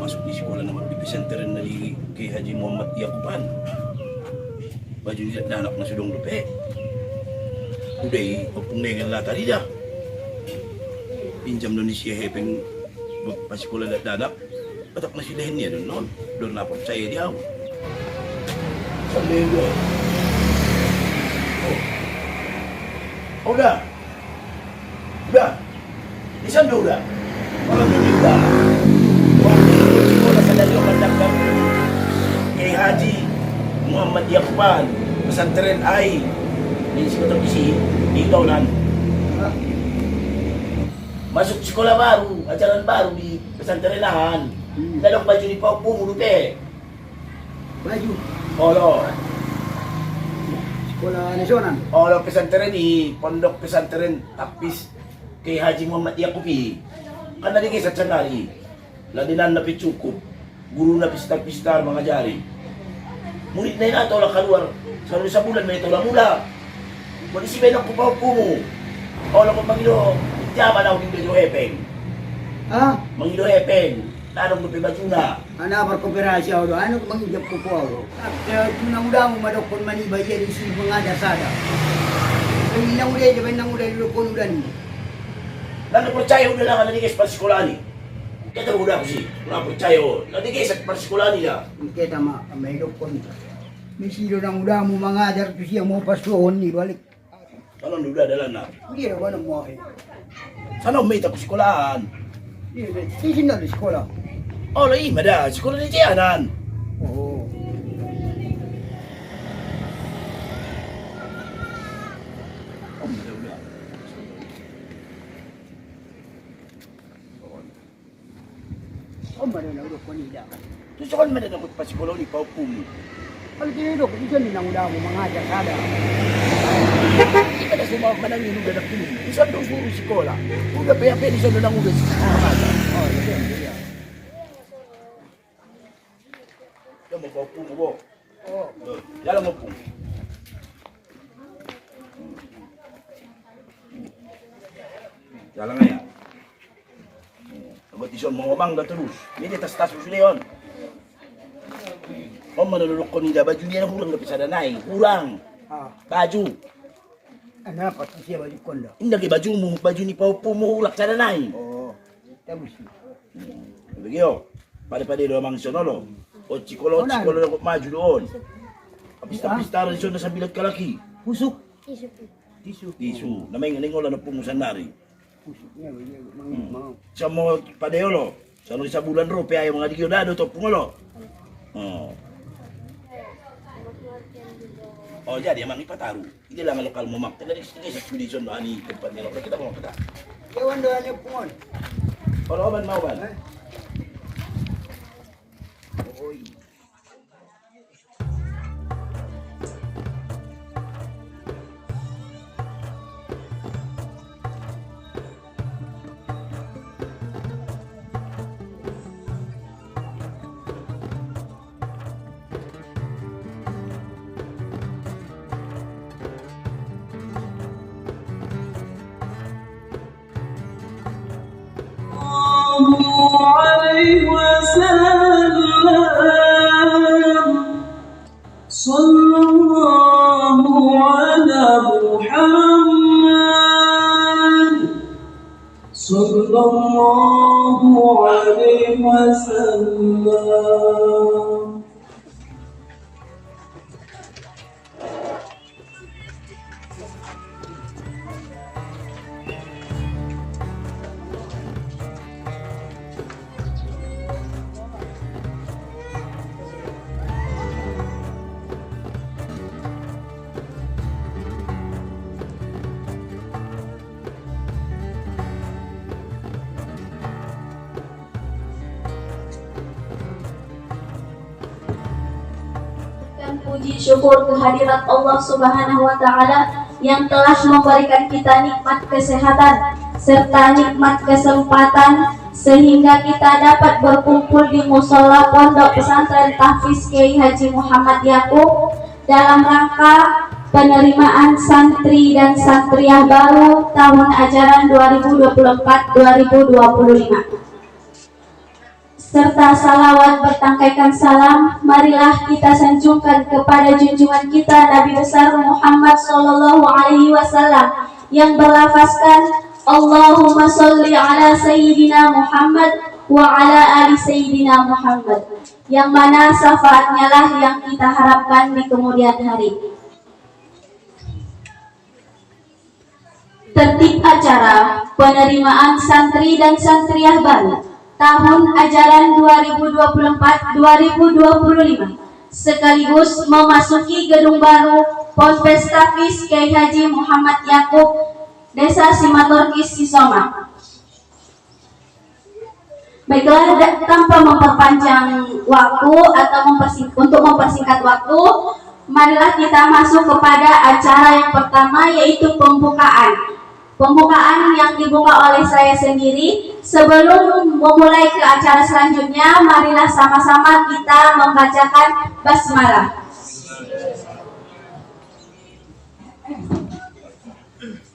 masuk di sekolah nama di pesantren dari Kiai Haji Muhammad Yakuban. Baju dia anak na sudong lupe. Udah pengengan lah tadi dah. Pinjam doon ni siya hepeng pasikola na danak. Batak na sila niya doon noon. Doon na percaya dia. Sambil dia. Oh, udah. Isan udah. Kalau udah. Waktu sekolah sa dari orang dagang Kiai Haji Muhammad Yakuban pesantren ai di sekolah isi di tahunan masuk sekolah baru, ajaran baru di pesantrenahan. Dadok baju ni Paupu mulu pe. Baju Olo, sekolah nasional. olo pesantren di pondok pesantren Tapis Kiai Haji Muhammad Yakubi. Kan tadi kisah cenari. Ladinan na cukup, guru na pistar-pistar mengajari. Murid na yun ato lang kaluar. Sa bulan may ito lang mula. Manisipin ang Paupu mo. Olo kong Panginoon. Diyaman ako dito yung epeng. Ah, Mangilo epeng. Tanong mo baju na. ana berkooperasi ako. Ano mangijap ko po ako? Tunang-udah mo madokon manibay yan isi mga dasada. Kung inang-udah, jaban nang-udah lulukon udah ni. Lalu percaya udah lang naligay sa sekolah ni. Kaya udah ako si. Wala percaya ko. Naligay sa sekolah ni na. Kita may dokon. Misilo nang-udah mo mga adar to siya mo pasuhon ni balik. Ano udah dalan na. Hindi na ba nang mo eh. Sana umita ko sekolahan. Isin na di sekolah. Oh, lagi mada. Sekolah ni Tianan. Oo. Oh, udah. Oh, mana dokon nila. Terus kan mana dapat pas sekolah ni Paupu mo. Kalau tidak dokon, isa nang-udah mo mga dasada. Kita dah semua mana ni udah nak pilih. Isa dong guru sekolah. Udah pe di sana nang udah sekolah. Oh, iya. Dia mau Paupu mo. Oh. Jalan mo po. Jalan nga yan. Agad isyon, mangumang na terus. Hindi, tas-tas mo sila yun. O, manululok ko nila, baju niya na kurang na pisada na eh. Kurang. Ah, Baju. ano pati siya balik kondo. Hindi, baju mo, baju ni Paupu mo ulak sa na eh. Oh, tapos. Begyo, pade-pade doon mang sonolo. O, chikolo na maju doon. Pista-pista rin siya na sa bilag kalaki. Pusuk. Tisu, na may nganingola na pungusan na rin. Pusuk niya, mga. Sa mo padeo sa nung sa bulan ro pe ay mga digyo dado to pungolo. Oh. Oh, jadi emang ipataru. Hindi lang ang lokal mo mak. Tadi sa expedition ba ani tempat nila. Kita mo kita. Ewan doon niya pungon. Kalau ban mau ban. Oy. عليه وسلم صلى الله على محمد صلى الله عليه وسلم. Dan puji syukur kehadirat Allah Subhanahu wa Ta'ala yang telah memberikan kita nikmat kesehatan serta nikmat kesempatan sehingga kita dapat berkumpul di musola Pondok Pesantren Tahfiz Kiai Haji Muhammad Yakub dalam rangka penerimaan santri dan santriah baru tahun ajaran 2024-2025. serta salawat bertangkaikan salam, marilah kita sanjungkan kepada junjungan kita Nabi besar Muhammad Sallallahu Alaihi Wasallam yang berlafazkan Allahumma sholli ala Sayyidina Muhammad wa ala ali Sayyidina Muhammad, yang mana syafaatnya lah yang kita harapkan di kemudian hari. Tertib acara penerimaan santri dan santriah baru tahun ajaran 2024-2025 sekaligus memasuki gedung baru Ponpes Tahfiz Kiai Haji Muhammad Yakub, Desa Simatorkis, Sisoma. Baiklah, tanpa memperpanjang waktu atau untuk mempersingkat waktu, marilah kita masuk kepada acara yang pertama, yaitu pembukaan. Pembukaan yang dibuka oleh saya sendiri. Sebelum memulai ke acara selanjutnya, marilah sama-sama kita membacakan basmalah.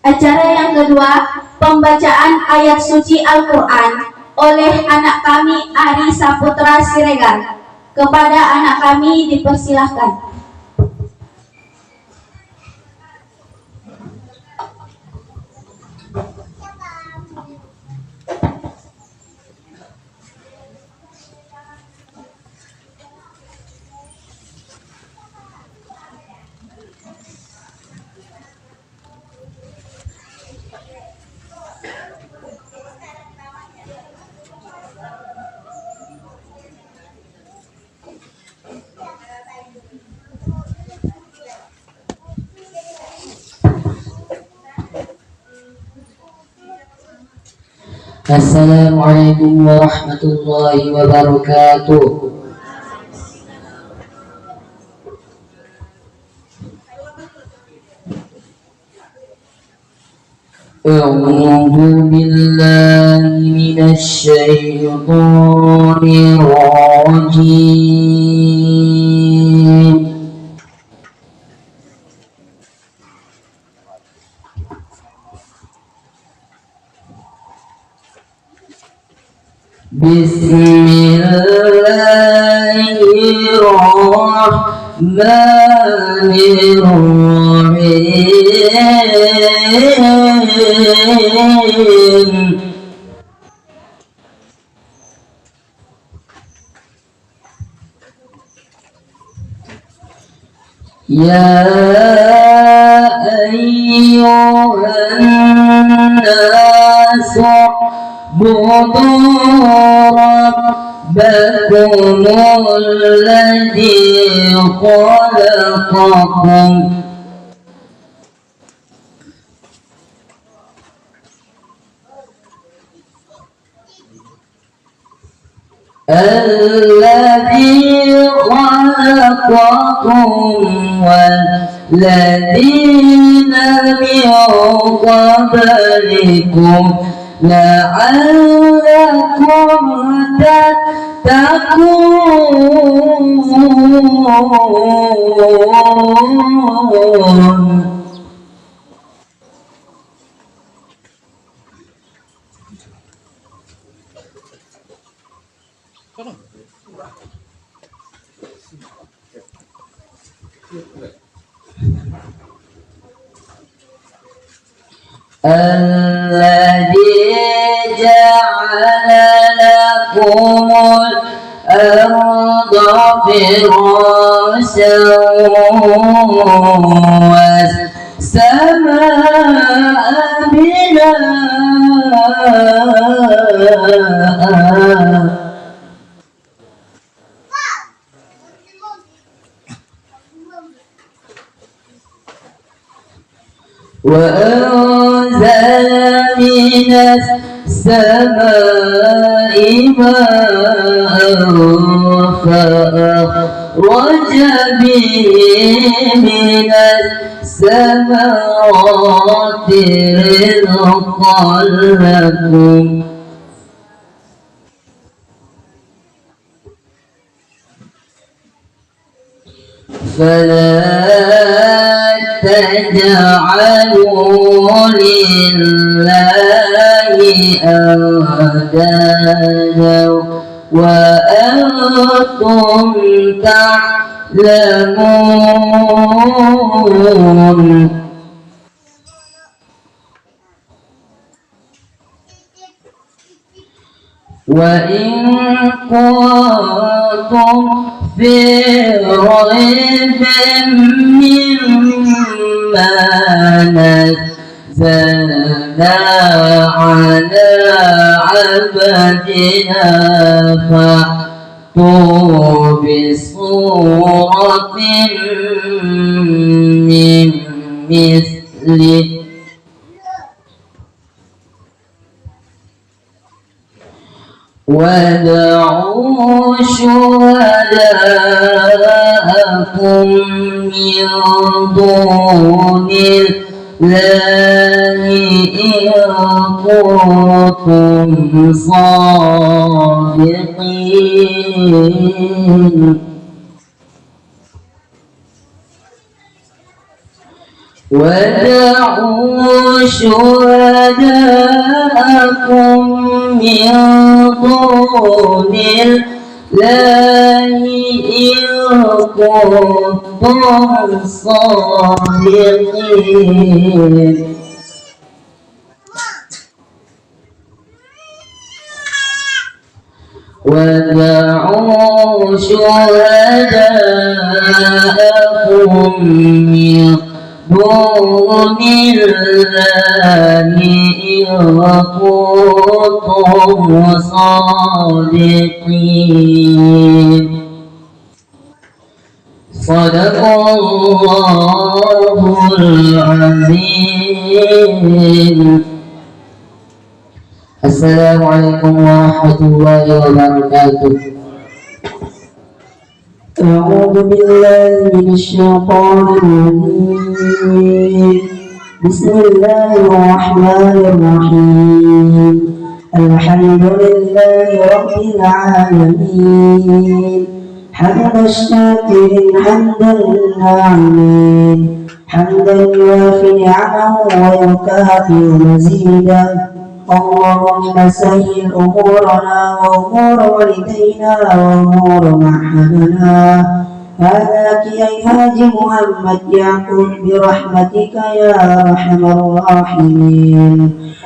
Acara yang kedua, pembacaan ayat suci Al-Quran oleh anak kami Ari Saputra Siregar. Kepada anak kami dipersilahkan. Assalamualaikum warahmatullahi wabarakatuh. A'udzu billahi minasy syaithanir rajim. Bismillahirrahmanirrahim. Ya ayyuhan nasu budu rabbakumul ladzi khalaqakum والذين من قبلكم لعلكم تتقون. الذي جعل لكم الأرض فراشا والسماء بناء وأنزل من السماء ماء فأخرج به من الثمرات رزقا لكم فلا تجعلوا لله أندادا وأنتم تعلمون وإن كنتم في ريب مما نزلنا على عبدنا فأتوا بسورة من مثله وادعوا شهداءكم من دون الله إن كنتم صادقين ودعوا شهداءكم من دون الله إن كنتم صادقين ودعوا شهداءكم من دون الله إن كنتم صادقين صدق الله العظيم. السلام عليكم ورحمة الله وبركاته. أعوذ بالله من الشيطان الرجيم. بسم الله الرحمن الرحيم. الحمد لله رب العالمين حمد الشاكرين حمدا الناعمين حمدا يوافي نعمه ويكافئ مزيدا. اللهم سهل أمورنا وأمور والدينا وأمور معهدنا هذاك يا حاج محمد يعقوب برحمتك يا أرحم الراحمين.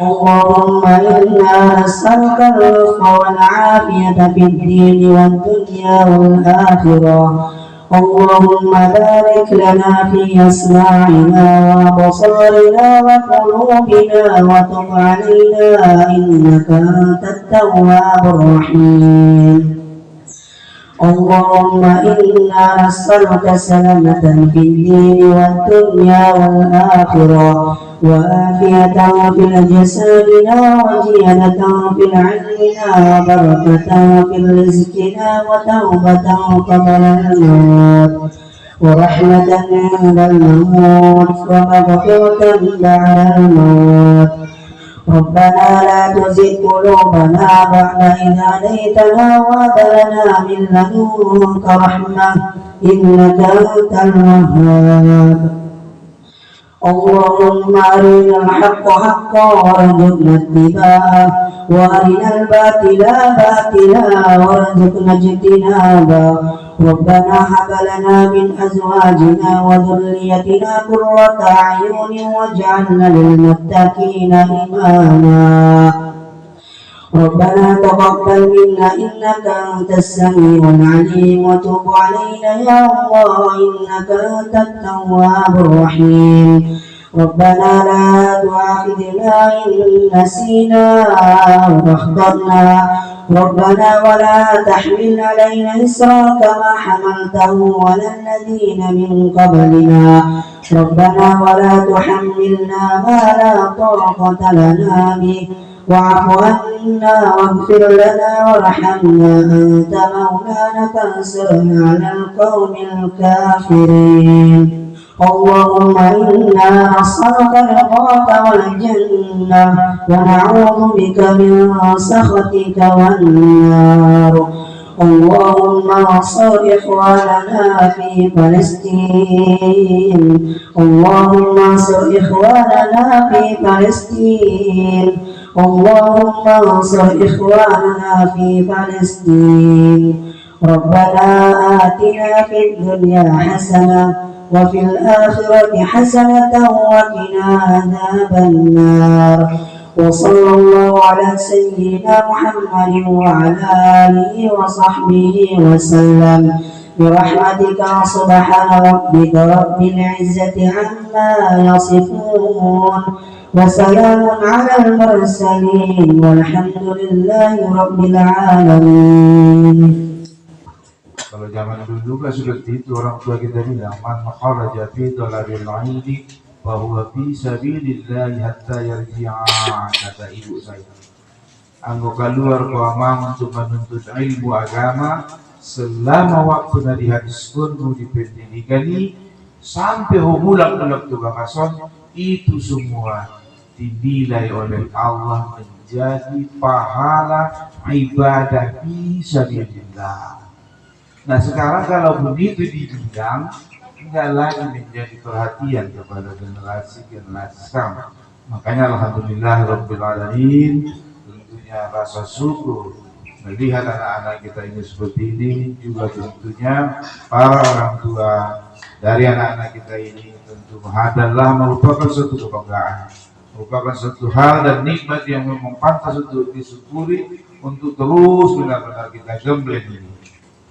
اللهم إنا نسألك العفو والعافية في الدين والدنيا والآخرة. اللهم بارك لنا في أسماعنا وأبصارنا وقلوبنا وتب علينا إنك أنت التواب الرحيم. اللهم إنا نسألك سلامة في الدين والدنيا والآخرة وعافية في جسدنا وزيادة في علمنا وبركة في رزقنا وتوبة قبل الموت ورحمة عند الموت ومغفرة بعد الموت. ربنا لا تزغ قلوبنا بعد إذ هديتنا وهب لنا من لدنك رحمة إنك أنت الوهاب. اللهم أرنا الحق حقا وارزقنا اتباعه وأرنا الباطل باطلا وارزقنا اجتنابه. ربنا هب لنا من أزواجنا وذريتنا قرة أعين واجعلنا للمتقين إماما. ربنا تقبل منا إنك أنت السميع العليم وتب علينا يا الله إنك أنت التواب الرحيم. ربنا لا تؤاخذنا إن نسينا أو أخطأنا. ربنا ولا تحمل علينا إصرا كما حملته على الذين من قبلنا. ربنا ولا تحملنا ما لا طاقة لنا به واعف عنا واغفر لنا وارحمنا أنت مولانا فانصرنا على القوم الكافرين. اللهم إنا نسألك رضاك والجنة ونعوذ بك من سخطك والنار. اللهم انصر إخواننا في فلسطين اللهم انصر إخواننا في فلسطين اللهم انصر إخواننا في فلسطين ربنا آتنا في الدنيا حسنة وفي الآخرة حسنة وقنا عذاب النار وصلى الله على سيدنا محمد وعلى آله وصحبه وسلم برحمتك سبحان ربك رب العزة عما يصفون وسلام على المرسلين والحمد لله رب العالمين. Kalau zaman dulu juga sudah itu orang tua kita bilang man kharaja fi talabil ilmi wa huwa fi sabilillah hatta yarji'a, kata ibu saya. Anggo keluar ke amang untuk menuntut ilmu agama selama waktu dari hadis kuntu di pendidikan ini sampai humulak-mulak tukang ason, itu semua dinilai oleh Allah menjadi pahala ibadah fi sabilillah. Nah sekarang kalau begitu dibilang, tidak lagi menjadi perhatian kepada generasi-generasi sekarang. Makanya alhamdulillah rabbil alamin, tentunya rasa syukur melihat anak-anak kita ini seperti ini, juga tentunya para orang tua dari anak-anak kita ini tentu adalah merupakan suatu kebanggaan, merupakan suatu hal dan nikmat yang memang pantas untuk disyukuri, untuk terus benar-benar kita gembleng ini.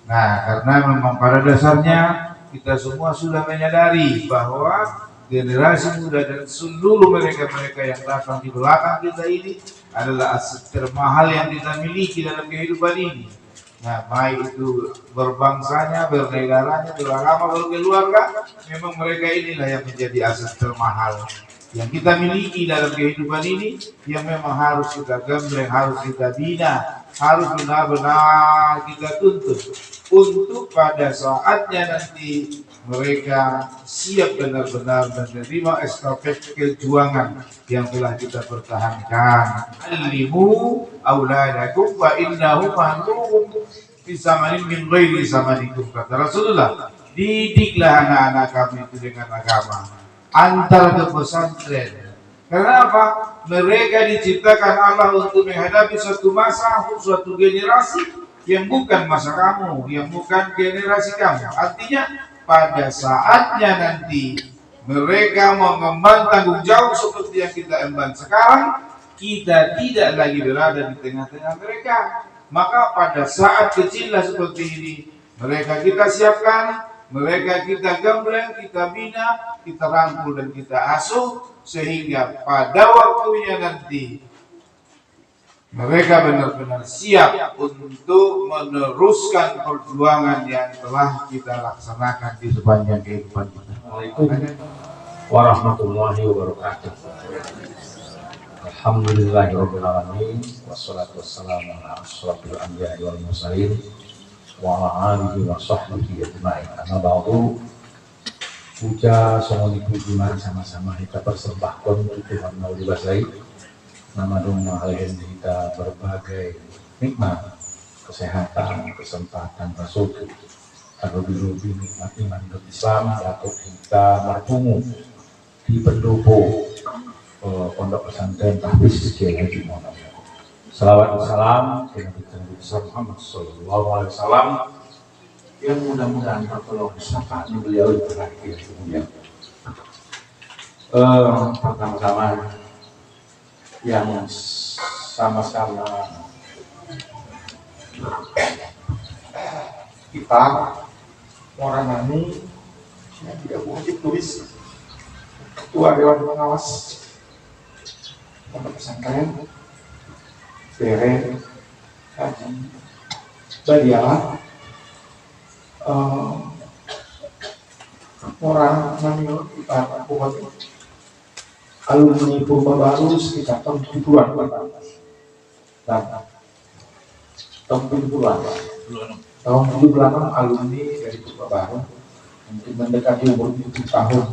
Nah, karena memang pada dasarnya kita semua sudah menyadari bahwa generasi muda dan seluruh mereka-mereka yang datang di belakang kita ini adalah aset termahal yang kita miliki dalam kehidupan ini. Nah, baik itu berbangsanya, bernegaranya, beragama, berkeluarga, memang mereka inilah yang menjadi aset termahal yang kita miliki dalam kehidupan ini, yang memang harus kita gembleng, harus kita bina, harus benar-benar kita tuntut untuk pada saatnya nanti mereka siap benar-benar menerima estafet kejuangan yang telah kita pertahankan. Alimu auladakum wa innahum mahluhum fi zamanin min ghairi zamanikum, kata Rasulullah. Didiklah anak-anak kami itu dengan agama, antar ke pesantren. Kenapa? Mereka diciptakan Allah untuk menghadapi suatu masa, suatu generasi yang bukan masa kamu, yang bukan generasi kamu. Artinya pada saatnya nanti mereka mengemban tanggung jawab seperti yang kita emban sekarang, kita tidak lagi berada di tengah-tengah mereka. Maka pada saat kecillah seperti ini, mereka kita siapkan, mereka kita gembleng, kita bina, kita rangkul dan kita asuh, sehingga pada waktunya nanti mereka benar-benar siap untuk meneruskan perjuangan yang telah kita laksanakan di sepanjang kehidupan kita. Assalamualaikum warahmatullahi wabarakatuh. Alhamdulillahirabbil alamin, wassalatu wassalamu ala asyrofil anbiya'i wal mursalin wa ala alihi wa sahbihi ajma'in. Amma ba'du. Puja semua puji mari sama-sama kita persembahkan untuk Tuhan Mauli Basai. Nama doma yang kita berbagai nikmat, kesehatan, kesempatan, bersyukur. Terlebih-lebih nikmat iman dan Islam atau kita bertemu di pendopo pondok pesantren Tahfiz Kiai Haji Muhammad. Salawat dan salam kepada Nabi Muhammad Sallallahu Alaihi Wasallam yang mudah-mudahan tertolong syafaat beliau terakhir kemudian. Pertama-tama yang sama-sama kita orang ini yang tidak wajib tulis ketua dewan pengawas pondok pesantren Bere Haji Badiala orang namanya kita buat alumni Purba Baru sekitar tahun 70-an dan tahun 70-an tahun 76 alumni dari Purba Baru mungkin mendekati umur 70 tahun.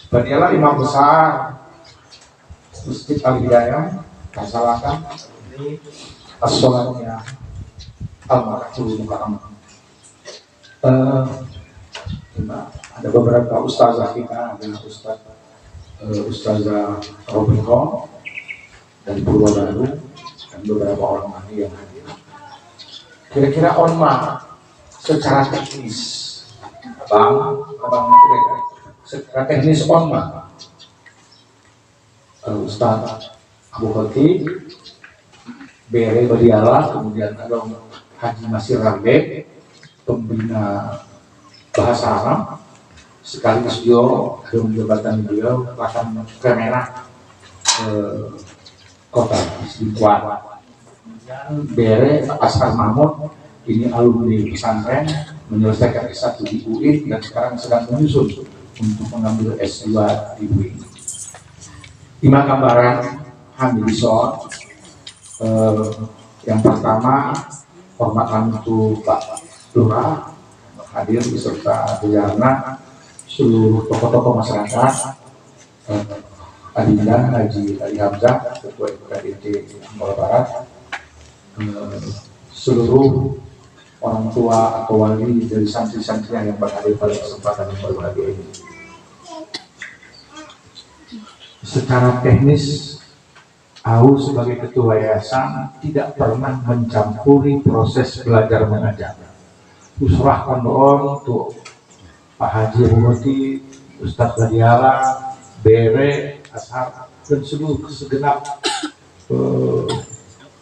Badialah imam besar Masjid Al Hidayah Kasalakan ini as-sholatnya al-maktul mukarram. Ada beberapa ustazah kita, ada ustazah Robinho dari Purwobaru dan beberapa orang ahli yang hadir. Kira-kira onma secara teknis, abang kira-kira secara teknis onma Ustaz Abu Khatib, Bere Badiala, kemudian ada Haji Masir Rambe, pembina bahasa Arab, sekaligus dia dalam jabatan beliau akan Kemenak kota Kuat. Bere Asar Mahmud, ini alumni pesantren, menyelesaikan S1 di UIN dan sekarang sedang menyusun untuk mengambil S2 di UIN. 5 gambaran Hamidison. Yang pertama, hormatan untuk Pak Lurah hadir beserta jajaran seluruh tokoh-tokoh masyarakat, Adinda Haji Ali Hamzah, Ketua KDT Jawa Barat, seluruh orang tua atau wali dari santri-santri yang berhadir pada kesempatan yang berbahagia ini. Secara teknis, AU sebagai ketua yayasan tidak pernah mencampuri proses belajar mengajar. Usrahkan doa untuk Pak Haji Rumoti, Ustadz Badiala, Bere, Ashar, dan seluruh segenap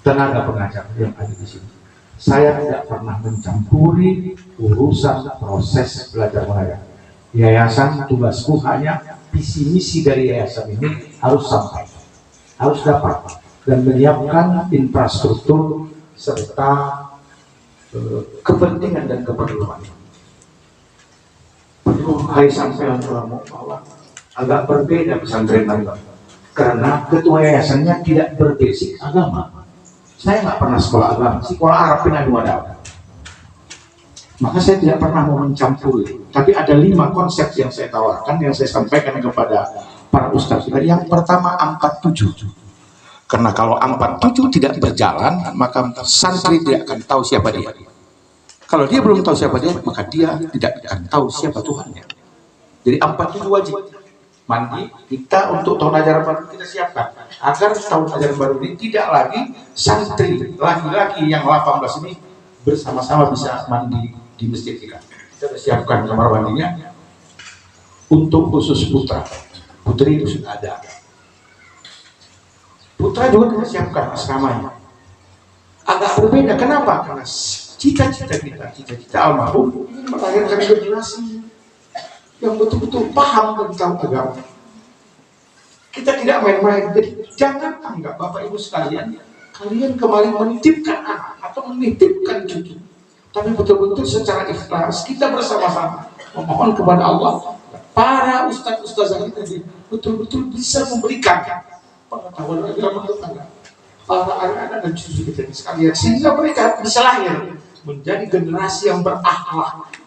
tenaga pengajar yang ada di sini. Saya tidak pernah mencampuri urusan proses belajar mengajar. Yayasan tugasku hanya visi misi dari yayasan ini harus sampai, harus dapat, dan menyiapkan infrastruktur serta kepentingan dan keperluan. Hai sampean ulama bahwa agak berbeda pesantren Al-Quran karena ketua yayasannya tidak berbasic agama. Saya nggak pernah sekolah agama, sekolah Arab pun ada. Maka saya tidak pernah mau mencampuri. Tapi ada 5 konsep yang saya tawarkan, yang saya sampaikan kepada para ustadz. Yang pertama 47. Karena kalau 47 tidak berjalan, maka santri tidak akan tahu siapa dia. Kalau dia belum tahu siapa dia, maka dia tidak akan tahu siapa Tuhannya. Jadi 47 wajib. Mandi kita untuk tahun ajaran baru kita siapkan agar tahun ajaran baru ini tidak lagi santri laki-laki yang 18 ini bersama-sama bisa mandi di masjid kita. Kita sudah siapkan kamar mandinya untuk khusus putra. Putri itu sudah ada. Putra juga kita siapkan asramanya. Agak berbeda. Kenapa? Karena cita-cita kita, cita-cita almarhum ini melahirkan generasi yang betul-betul paham tentang agama. Kita tidak main-main. Jadi jangan anggap Bapak Ibu sekalian, kalian kembali menitipkan anak atau menitipkan cucu. Tapi betul-betul secara ikhlas kita bersama-sama memohon kepada Allah, para ustadz-ustazah kita betul-betul bisa memberikan pengetahuan agama kepada para anak-anak dan cucu kita sekalian, sehingga mereka bisa lahir menjadi generasi yang berakhlak.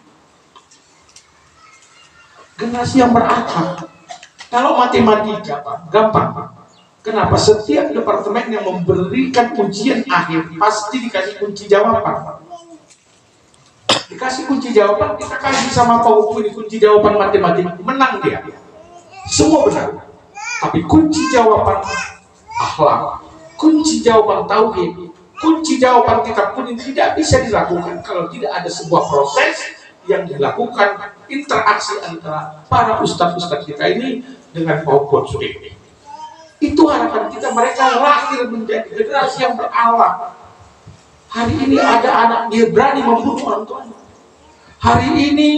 Generasi yang berakhlak. Kalau matematika Pak, gampang. Kenapa? Setiap departemen yang memberikan ujian akhir pasti dikasih kunci jawaban. Dikasih kunci jawaban, kita kasih sama Pak Hukum ini kunci jawaban matematika, menang dia. Semua benar. Tapi kunci jawaban akhlak, kunci jawaban tauhid, kunci jawaban kitab kuning tidak bisa dilakukan kalau tidak ada sebuah proses yang dilakukan interaksi antara para ustadz-ustadz kita ini dengan Pak Hukum Sudik. Itu harapan kita, mereka lahir menjadi generasi yang berakhlak. Hari ini ada anak dia berani membunuh orang tuanya. Hari ini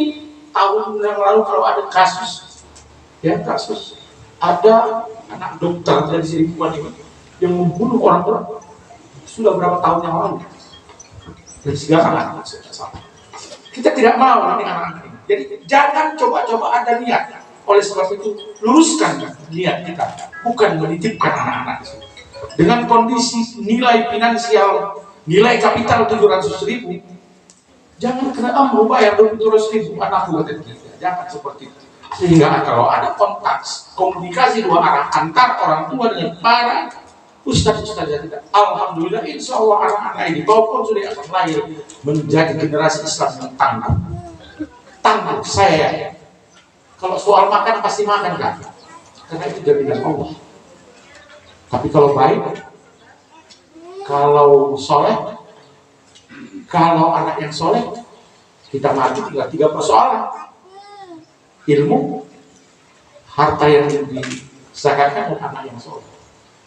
tahun yang lalu kalau ada kasus ada anak dokter dari sini yang membunuh orang sudah berapa tahun yang lalu dan segala anak. Kita tidak mau ini anak-anak ini. Jadi jangan coba-coba ada niat. Oleh sebab itu luruskan niat kita, bukan menitipkan anak-anak dengan kondisi nilai finansial, nilai kapital 700.000. Jangan kena mau bayar 700.000 anakku kata kita. Jangan seperti itu. Sehingga kalau ada kontak komunikasi 2 arah antar orang tua dengan para Ustaz-ustaz yang tidak. Alhamdulillah, insya Allah anak-anak ini walaupun sudah akan lahir menjadi generasi Islam yang tangguh. Tangguh, saya. Kalau soal makan pasti makan kan? Karena itu jaminan Allah. Tapi kalau baik, kalau soleh, kalau anak yang soleh, kita mati tinggal 3 persoalan. Ilmu, harta yang disakatkan, dan anak yang soleh.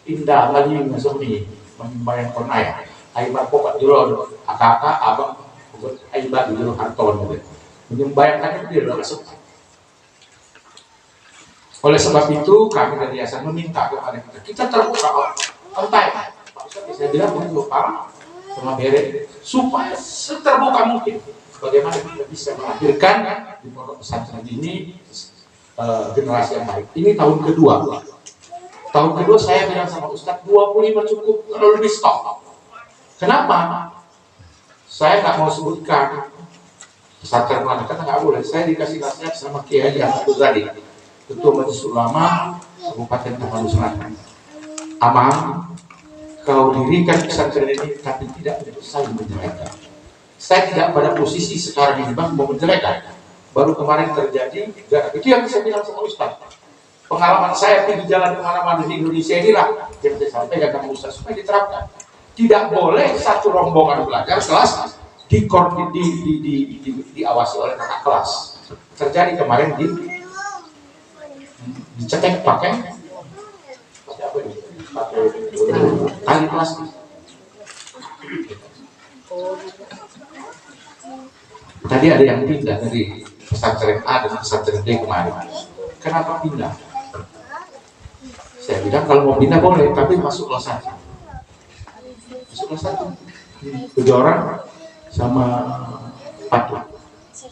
Indah lagi masukni membayangkan ayah. Ayah pokok dulu, kakak, abang, ayah dulu hartawan gitu. Membayangkan itu dia udah masuk. Oleh sebab itu kami dari yayasan meminta kepada kita terbuka kontak. Pak Ustaz bisa bilang begitu Pak sama Bere supaya seterbuka mungkin bagaimana kita bisa melahirkan di pondok pesantren ini generasi yang baik. Ini tahun kedua. Tahun kedua saya bilang sama Ustaz 25 cukup, kalau lebih stop. Kenapa? Saya nggak mau sebutkan pesantren mana, kata nggak boleh. Saya dikasih nasihat sama Kiai Abdul Zadi, Ketua Majelis Ulama Kabupaten Tapanuli Selatan. Amang, kau dirikan pesantren ini tapi tidak saling menjelekkan. Saya tidak pada posisi sekarang ini bang mau menjelekkan. Baru kemarin terjadi, itu yang saya bilang sama Ustaz. Pengalaman saya pergi jalan kemana-mana di Indonesia inilah yang saya sampaikan sama Ustaz supaya diterapkan. Tidak boleh satu rombongan belajar kelas diawasi oleh kakak kelas. Terjadi kemarin dicetek pakai tali plastik. Tadi ada yang pindah dari pesantren A dan pesantren B kemarin. Kenapa pindah? Saya bilang kalau mau pindah boleh, tapi masuk kelas 1. Masuk kelas 1. 7 orang sama 4 lah.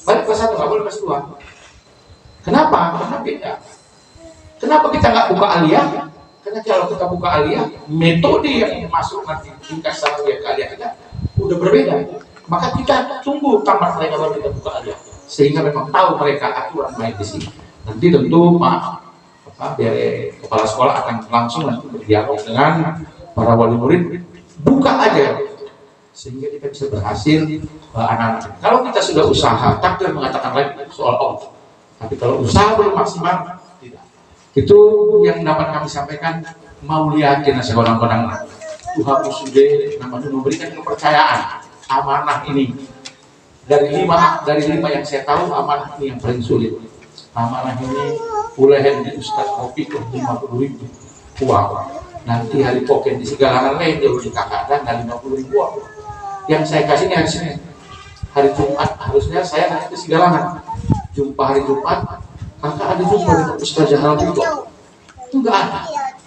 Balik kelas 1, nggak boleh kelas 2. Kenapa? Karena pindah. Kenapa kita nggak buka aliyah? Karena kalau kita buka aliyah, metode yang masuk nanti tingkat sanawiyah ke aliyah kita udah berbeda. Maka kita tunggu tamat mereka baru kita buka aliyah, sehingga memang tahu mereka aturan main di sini. Nanti tentu dari kepala sekolah akan langsung nanti berdialog dengan para wali murid, buka aja sehingga kita bisa berhasil anak-anak. Kalau kita sudah usaha, takdir mengatakan lain soal Allah. Tapi kalau usaha belum maksimal, tidak. Itu yang dapat kami sampaikan. Mau lihatin seorang-orang Tuhan sudah namanya memberikan kepercayaan amanah ini. Dari lima yang saya tahu, amanah ini yang paling sulit. Amanah ini ulehan di Ustaz kopi ke 50.000 uang. Nanti hari poken di segalangan lain dia udah kakak dan 50.000 uang. Yang saya kasih ini hari Senin, hari Jumat harusnya saya nanti ke segalangan. Jumpa hari Jumat, kakak ada jumpa dengan Ustaz Jahanal juga. Itu nggak ada.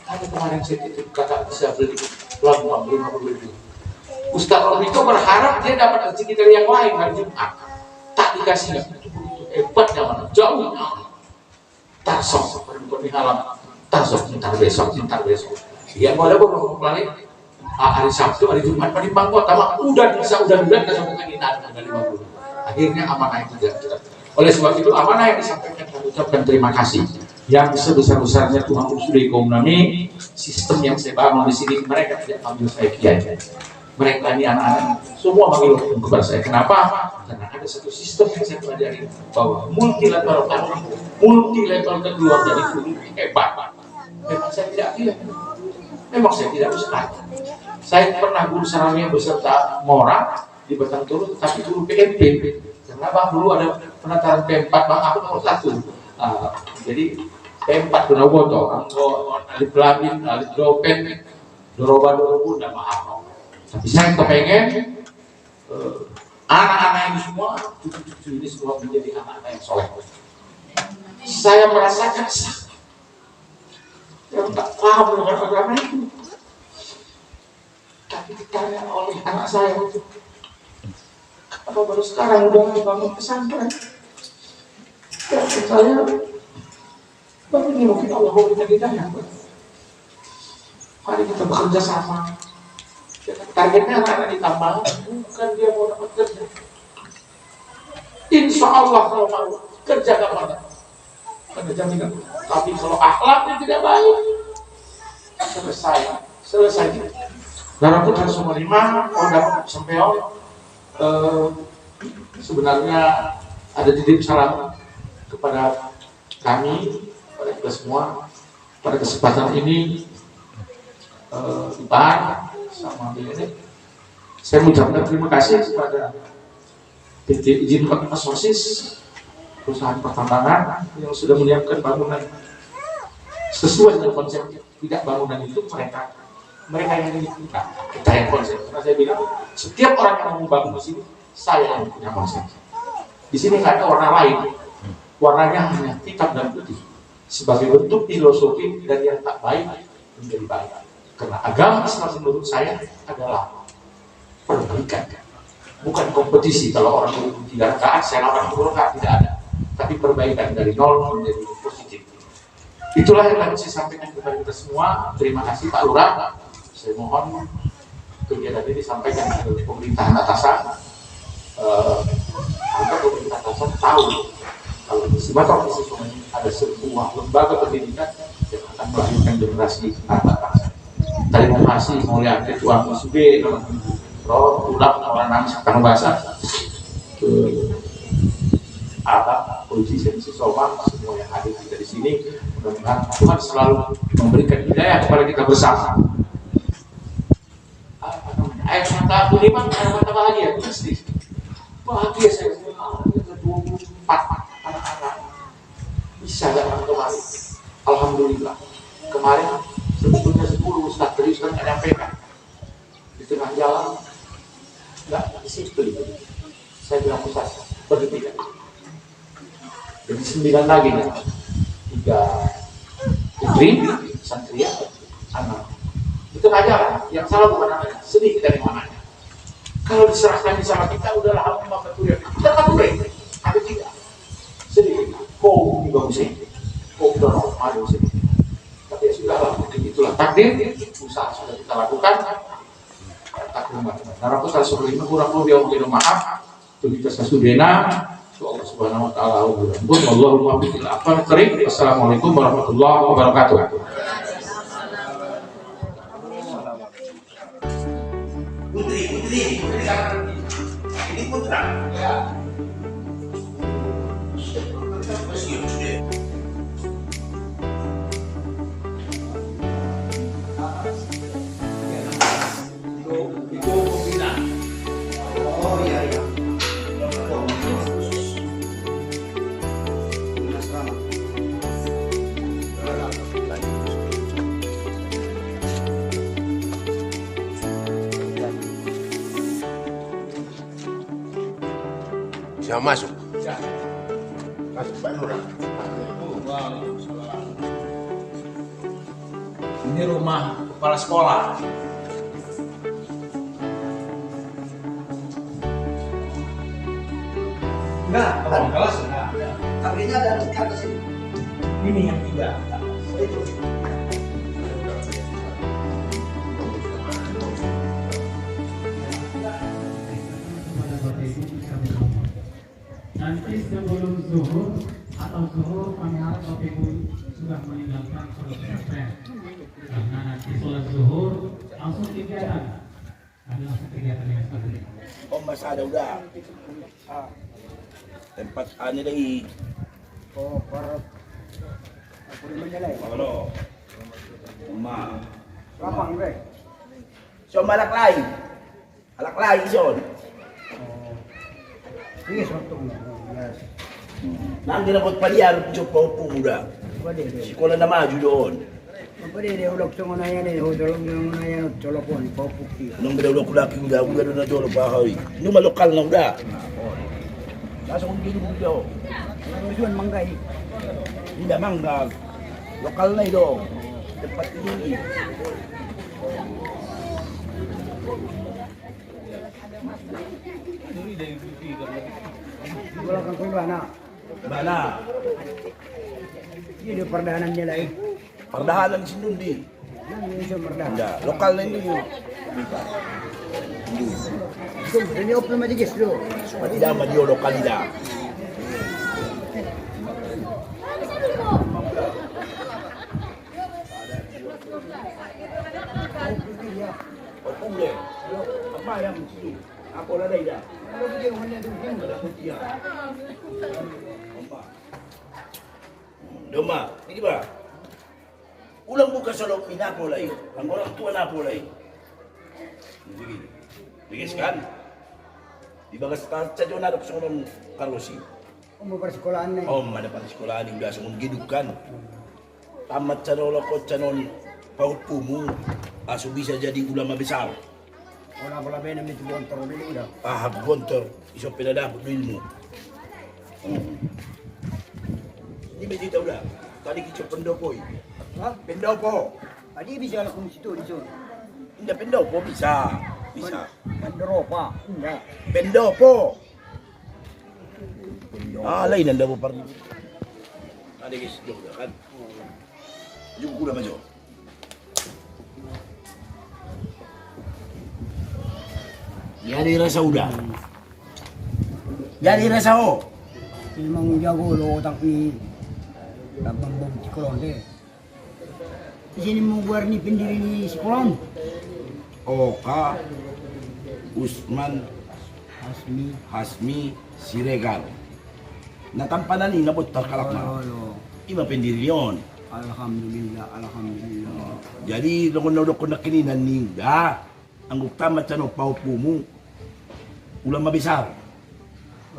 Ada kemarin saya titip kakak bisa beli pelan 50.000. Ustaz Romito berharap dia dapat rezeki dari yang lain hari Jumat. Tak dikasih nggak? Hebatnya mana? Jauh. Tarsok, di halam. Tarsok, ntar besok. Dia mau ada beberapa kali hari Sabtu, hari Jumat, pada Bangkot, udah sampai lagi dari 50. Akhirnya amanah itu tidak. Oleh sebab itu amanah yang disampaikan kami ucapkan terima kasih. Yang sebesar-besarnya Tuhan sudah kaum nami, sistem yang saya bangun di sini mereka tidak panggil saya kiai. Mereka ini anak-anak semua manggil kepada saya. Kenapa? Karena ada satu sistem yang saya pelajari bahwa multi level keluarga itu hebat. Memang saya tidak pilih. Memang saya tidak ustaz. Saya pernah guru saramia beserta Mora di Batang Toru, tetapi guru PMP. Karena bang dulu ada penataran P4, bang aku nomor 1. Jadi P4 kena boto, alif lamin, alif dopen, doroban dorobu, dan maaf. Tapi saya kepengen anak-anak ini semua, cucu-cucu ini semua menjadi anak-anak yang soleh. Saya merasakan sakit. Saya tak paham dengan agama itu. Tapi ditanya oleh anak saya itu, kenapa baru sekarang udah membangun pesantren? Dan saya, tapi ini mungkin Allah memberikan hidayah. Mari kita bekerja sama. Targetnya anak-anak ditambah, bukan dia mau dapat kerja. Insya Allah kalau mau kerja gak mana, ada jaminan. Tapi kalau akhlaknya tidak baik, selesai selesai. Darah Putra Sumerima, Pondok Sempeo, sebenarnya ada titip salam kepada kami, kepada kita semua. Pada kesempatan ini, Ipan sama ini, saya mengucapkan terima kasih kepada PT Izin Sources, perusahaan pertambangan yang sudah menyiapkan bangunan sesuai dengan konsep. Tidak bangunan itu mereka yang ini kita yang konsep. Karena saya bilang setiap orang yang mau bangun di sini, saya yang punya konsep. Di sini nggak ada warna lain, warnanya hanya hitam dan putih sebagai bentuk filosofi dari yang tak baik menjadi baik. Karena agama Islam menurut saya adalah perbaikan, bukan kompetisi. Kalau orang berhubung 3 rakaat, saya 80 rakaat, tidak ada. Tapi perbaikan dari 0 menjadi positif. Itulah yang harus saya sampaikan kepada kita semua. Terima kasih Pak Lurah. Saya mohon kegiatan ini disampaikan ke pemerintahan atasan. Agar pemerintah atasan tahu kalau di Sumatera Utara ada sebuah lembaga pendidikan yang akan melahirkan generasi anak bangsa. Terima kasih mulia Ketua MUSB, Roh, Ulap, orang Sekarang Bahasa, Polisi Sensi Somang, semua yang hadir kita di sini. Mudah-mudahan Tuhan selalu memberikan hidayah kepada kita bersama. Air mata aku lima, air mata bahagia, pasti bahagia saya. 24 anak-anak bisa datang kemari. Alhamdulillah. Kemarin sebetulnya 10 Ustaz, tadi Ustaz nggak nyampaikan di tengah jalan nggak disiplin. Saya bilang Ustaz berhenti. Jadi 9 lagi nih, 3 putri, santria, anak. Itu aja yang salah bukan anaknya, sedih dari mananya. Kalau diserahkan sama kita, udahlah aku maka kuliah. Kita tak boleh, ada tidak. Sedih, kau di bawah sini, kau dorong, ada sini. Tapi ya sudahlah, itulah takdir, usaha sudah kita lakukan. Takdir macam-macam. Darah Putra Sumerima kurang lebih yang maaf. Itu kita sesudena. Allah Subhanahu wa taala ampun. Allahumma bi'il afwan karim. Assalamualaikum warahmatullahi wabarakatuh. Putri ini putra. Ya. Itu pembina. Oh iya. Siapa masuk? Masuk Pak Lurah. Ini rumah kepala sekolah. Enggak, kalau kelas enggak. Kakinya ada di atas ini. Ini yang 3. Itu. Nanti sebelum zuhur atau zuhur kami harap Bapak Ibu sudah meninggalkan sholat pesantren. Karena nanti sholat zuhur langsung kegiatan. Ada langsung kegiatan yang seperti ini. Oh masa ada udah. Tempat ani lagi. Oh, para aku menyalai. Halo. Uma. Lapang deh. So malak lain. Alak lain son. Ini suatu yes. Nanti dapat paliar coba muda. Pwede deh. Sekolah na maju doon. Pwede deh ulok sa mga yan eh. Udolong yung mga yan. Tolopon. Paupukti. Nung bidawlo ko laki udah, udah na doon pa hawi. Nung malokal na udah. Nasa kong gino udah. Tujuan manggay. Hindi mangga. Lokal na ito. Tempat ini. Wala kang kumbana. Mana? Ini di perdahanan niya lang. Perdahanan si Nundi. Yan yung isang perdahan. Hindi. Lokal na ini. Ito, ini open matigis lo. Matida madio lokal nila. Napola na ida. Ano ba yung hanya doon? Ada putih. Doma, ini ba? Ulang buka sa loob ni Napolay. Ang orang tua Napolay. Sige. Sige kan? Di ba kasi sa doon narap sa unang karosi? Umubra sekolahan na Oh, mana pa sekolahan yung biasa mong gidukan. Tamat sa nolokot sa non paupumu. Aso bisa jadi ulama besar. Wala pala ba namin ito buong taro nila udah. Ah, gontor. Iso pinadapot mo. Hindi ba dito udah? Tadi kita pendopoy. Ha? Pendopo. Adi bisa lang kung situ dito. Hindi, pendopo bisa. Bisa. Mandoro pa. Hindi. Pendopo. Ah, lain ang dabo parang. Tadi guys, jok kan. Jok ko na ba jok? Jadi rasa udah. Jadi rasa o. Ilmang jago lo otak ni Labang bom sekolah deh. Di sini mau buat ni pendiri ni sekolah. Oka Usman Hasmi. Hasmi Siregar. Natampanan ni nabot terkalak na. Lo. Iba pendiri yon. Alhamdulillah, alhamdulillah. Jadi nonodok ko na kininan ninda. Ang utama sa no paupo mo. Ulama besar.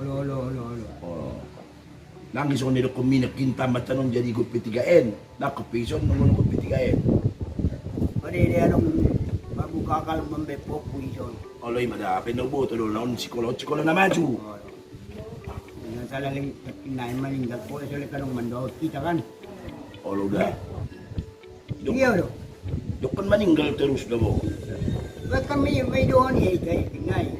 Lo. Oh. Nangis ko nilo kuminap kinta matanong jadi gupitigaen. Nakapison nung gupitigaen. Pada dia anong magukakal mambepok puison. Oloy mada penobo to do naon psikolo na maju. Yang salah lang kinain maninggal po sa kanong mandot kita kan. Olo da. Iya do. Dok kan meninggal terus na mo. Ba't kami may doon eh kay tingay.